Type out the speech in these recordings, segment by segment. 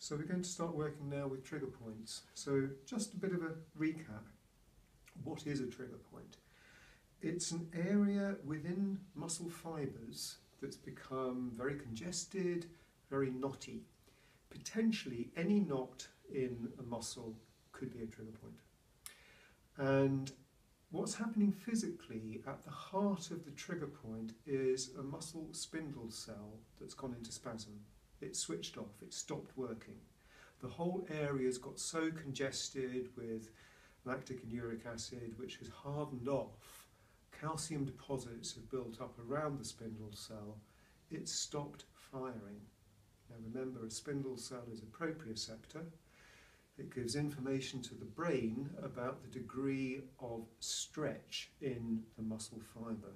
So we're going to start working now with trigger points. So just a bit of a recap. What is a trigger point? It's an area within muscle fibres that's become very congested, very knotty. Potentially any knot in a muscle could be a trigger point. And what's happening physically at the heart of the trigger point is a muscle spindle cell that's gone into spasm. It's switched off, it's stopped working. The whole area's got so congested with lactic and uric acid, which has hardened off. Calcium deposits have built up around the spindle cell. It's stopped firing. Now remember, a spindle cell is a proprioceptor. It gives information to the brain about the degree of stretch in the muscle fibre.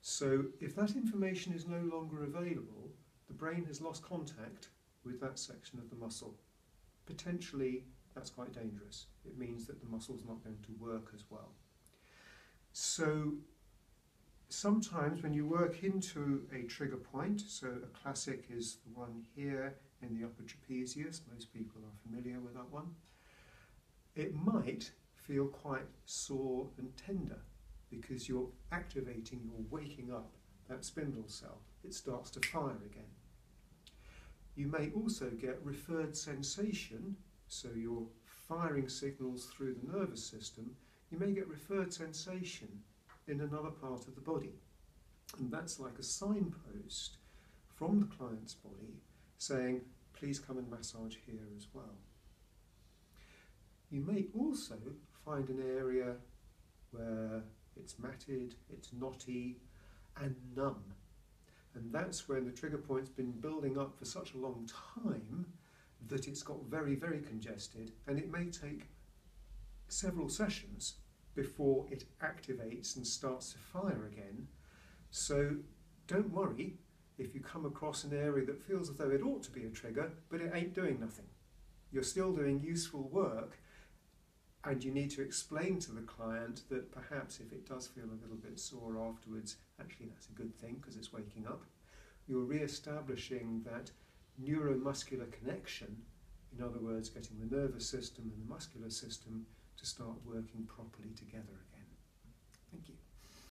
So if that information is no longer available, the brain has lost contact with that section of the muscle. Potentially, that's quite dangerous. It means that the muscle's not going to work as well. So sometimes when you work into a trigger point, so a classic is the one here in the upper trapezius, most people are familiar with that one, it might feel quite sore and tender because you're activating, you're waking up that spindle cell. It starts to fire again. You may also get referred sensation, so you're firing signals through the nervous system. You may get referred sensation in another part of the body. And that's like a signpost from the client's body saying, please come and massage here as well. You may also find an area where it's matted, it's knotty and numb. And that's when the trigger point's been building up for such a long time that it's got very, very congested, and it may take several sessions before it activates and starts to fire again. So don't worry if you come across an area that feels as though it ought to be a trigger, but it ain't doing nothing. You're still doing useful work, and you need to explain to the client that perhaps if it does feel a little bit sore afterwards, actually that's a good thing because it's waking up. You're re-establishing that neuromuscular connection, in other words, getting the nervous system and the muscular system to start working properly together again. Thank you.